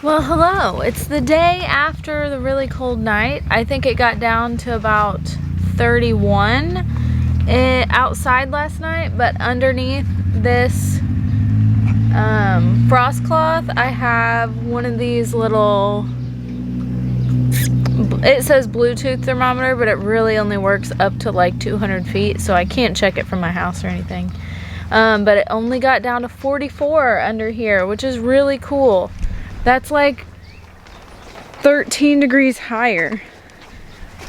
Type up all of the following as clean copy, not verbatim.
Well, hello. It's the day after the really cold night. I think it got down to about 31 outside last night, but underneath this frost cloth, I have one of these little, it says Bluetooth thermometer, but it really only works up to like 200 feet, so I can't check it from my house or anything. But it only got down to 44 under here, which is really cool. That's like 13 degrees higher.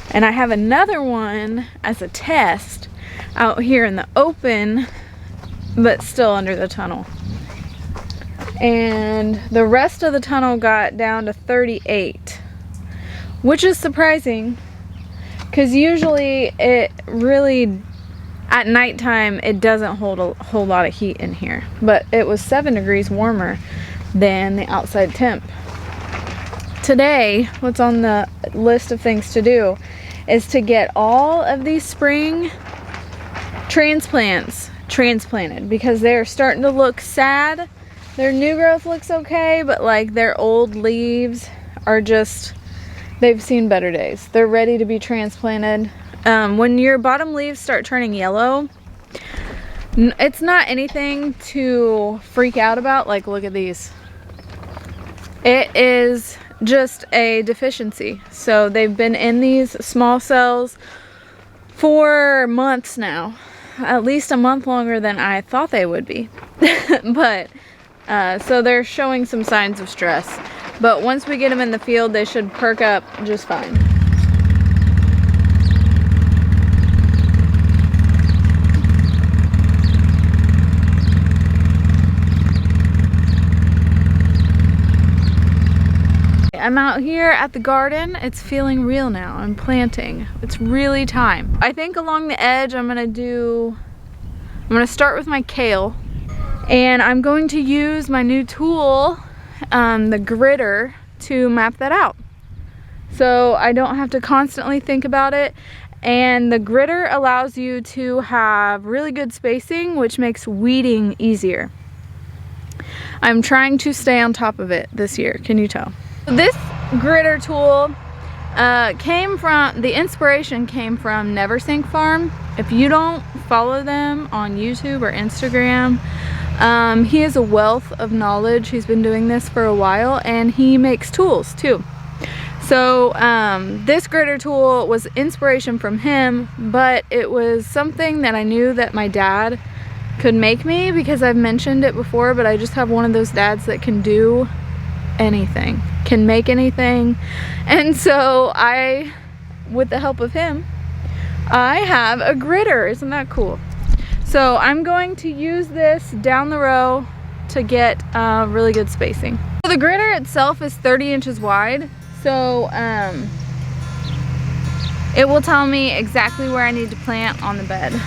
And I have another one as a test out here in the open, but still under the tunnel. And the rest of the tunnel got down to 38, which is surprising because usually it really, at nighttime, it doesn't hold a whole lot of heat in here. But it was 7 degrees warmer than the outside temp. Today, what's on the list of things to do is to get all of these spring transplants transplanted because they're starting to look sad. Their new growth looks okay, but like their old leaves are just, they've seen better days. They're ready to be transplanted. When your bottom leaves start turning yellow, it's not anything to freak out about. Like, look at these. It is just a deficiency. So they've been in these small cells for months now. At least a month longer than I thought they would be. But, so they're showing some signs of stress. But once we get them in the field, they should perk up just fine. I'm out here at the garden. It's feeling real now. I'm planting. It's really time. I think along the edge I'm gonna start with my kale, and I'm going to use my new tool, the gritter, to map that out. So I don't have to constantly think about it. And the gritter allows you to have really good spacing, which makes weeding easier. I'm trying to stay on top of it this year. Can you tell? This gritter tool the inspiration came from Neversink Farm. If you don't follow them on YouTube or Instagram, he is a wealth of knowledge. He's been doing this for a while, and he makes tools too. So this gritter tool was inspiration from him, but it was something that I knew that my dad could make me, because I've mentioned it before, but I just have one of those dads that can do anything, can make anything. And so with the help of him, I have a gritter. Isn't that cool? So I'm going to use this down the row to get really good spacing. So the gritter itself is 30 inches wide, so it will tell me exactly where I need to plant on the bed.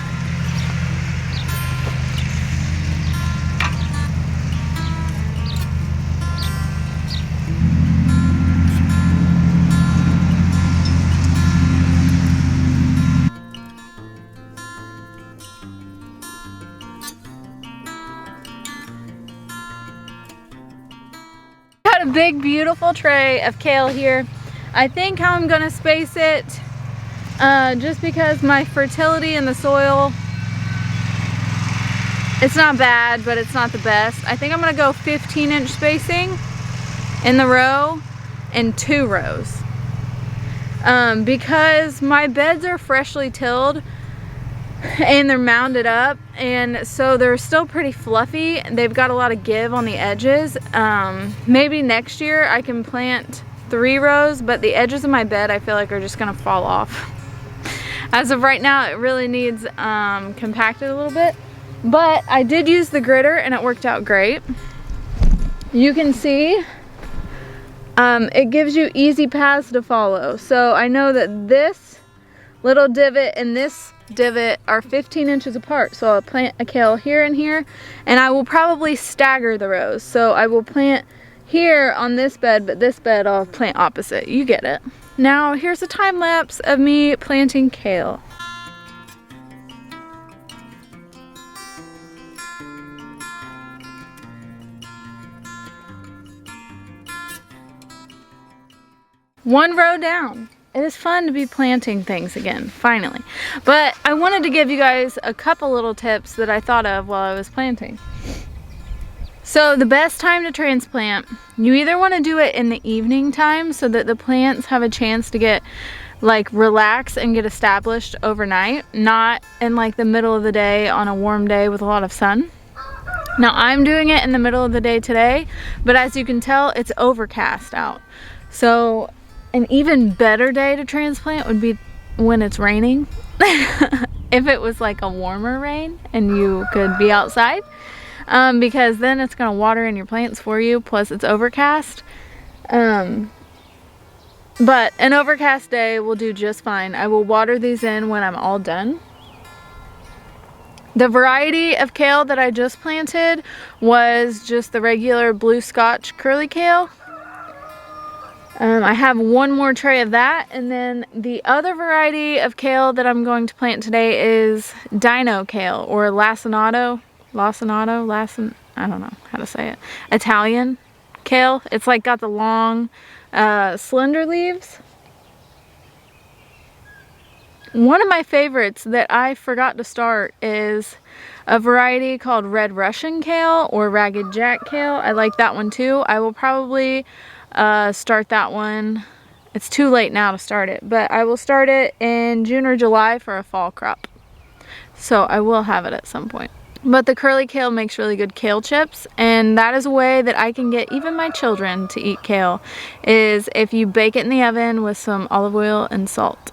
Got a big beautiful tray of kale here. I think how I'm gonna space it, just because my fertility in the soil, it's not bad, but it's not the best. I think I'm gonna go 15-inch spacing in the row and 2 rows. Because my beds are freshly tilled and they're mounded up, and so they're still pretty fluffy. They've got a lot of give on the edges. Maybe next year I can plant 3 rows, but the edges of my bed I feel like are just gonna fall off. As of right now, it really needs compacted a little bit, but I did use the gritter and it worked out great. You can see it gives you easy paths to follow. So I know that this little divot and this divot are 15 inches apart, so I'll plant a kale here and here, and I will probably stagger the rows. So I will plant here on this bed, but this bed I'll plant opposite. You get it. Now here's a time lapse of me planting kale. One row down. It is fun to be planting things again, finally. But I wanted to give you guys a couple little tips that I thought of while I was planting. So the best time to transplant, you either want to do it in the evening time so that the plants have a chance to get like relax and get established overnight, not in like the middle of the day on a warm day with a lot of sun. Now I'm doing it in the middle of the day today, but as you can tell, it's overcast out. So an even better day to transplant would be when it's raining. If it was like a warmer rain and you could be outside, because then it's going to water in your plants for you, plus it's overcast. But an overcast day will do just fine. I will water these in when I'm all done. The variety of kale that I just planted was just the regular blue Scotch curly kale. I have one more tray of that, and then the other variety of kale that I'm going to plant today is dino kale, or lacinato, I don't know how to say it, Italian kale. It's like got the long slender leaves. One of my favorites that I forgot to start is a variety called red Russian kale or ragged jack kale. I like that one too. I will probably start that one. It's too late now to start it, but I will start it in June or July for a fall crop. So I will have it at some point. But the curly kale makes really good kale chips, and that is a way that I can get even my children to eat kale, is if you bake it in the oven with some olive oil and salt,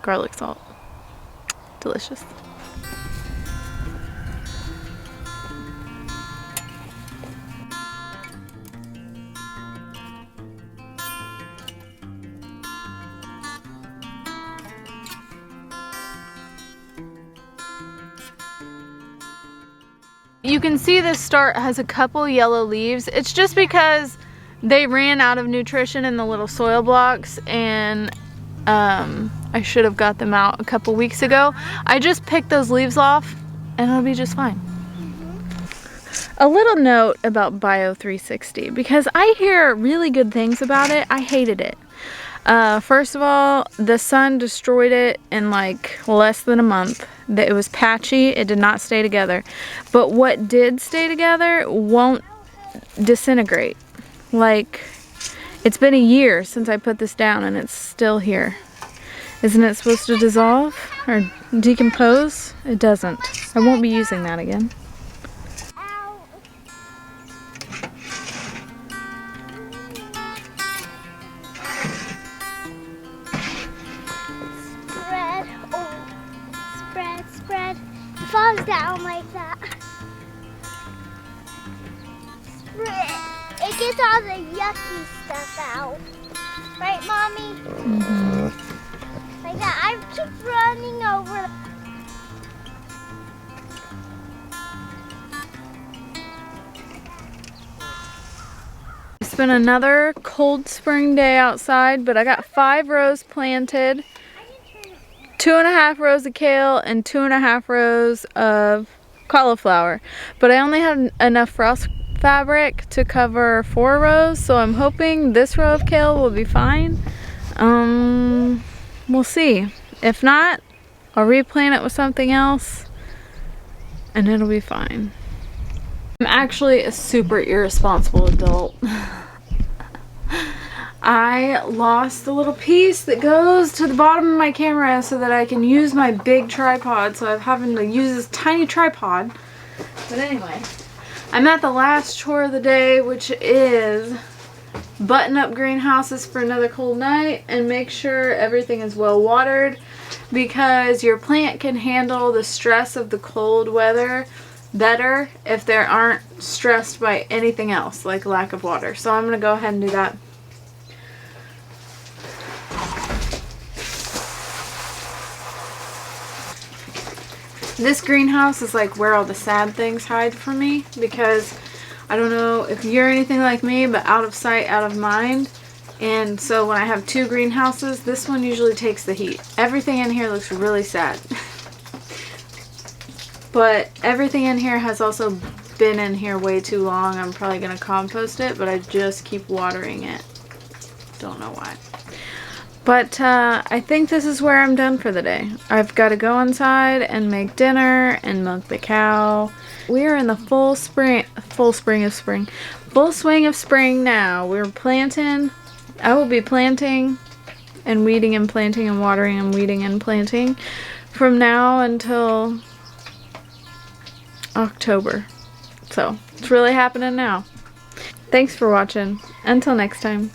garlic salt. Delicious. You can see this start has a couple yellow leaves. It's just because they ran out of nutrition in the little soil blocks, and I should have got them out a couple weeks ago. I just picked those leaves off and it'll be just fine. A little note about Bio 360, because I hear really good things about it. I hated it. First of all, the sun destroyed it in like less than a month. It was patchy, it did not stay together. But what did stay together won't disintegrate. Like, it's been a year since I put this down and it's still here. Isn't it supposed to dissolve or decompose? It doesn't. I won't be using that again. Spread. It falls down like that. Spread. It gets all the yucky stuff out. Right, Mommy? Mm-hmm. Like that. I keep running over. It's been another cold spring day outside, but I got 5 rows planted. 2.5 rows of kale and 2.5 rows of cauliflower, but I only had enough frost fabric to cover 4 rows, so I'm hoping this row of kale will be fine. We'll see. If not, I'll replant it with something else and it'll be fine. I'm actually a super irresponsible adult. I lost the little piece that goes to the bottom of my camera so that I can use my big tripod, so I'm having to use this tiny tripod. But anyway, I'm at the last chore of the day, which is button up greenhouses for another cold night and make sure everything is well watered, because your plant can handle the stress of the cold weather better if they aren't stressed by anything else like lack of water. So I'm going to go ahead and do that. This greenhouse is like where all the sad things hide from me, because I don't know if you're anything like me, but out of sight, out of mind. And so when I have 2 greenhouses, this one usually takes the heat. Everything in here looks really sad. But everything in here has also been in here way too long. I'm probably going to compost it, but I just keep watering it. Don't know why. But I think this is where I'm done for the day. I've got to go inside and make dinner and milk the cow. We are in the full swing of spring now. We're planting. I will be planting and weeding and planting and watering and weeding and planting from now until October. So it's really happening now. Thanks for watching. Until next time.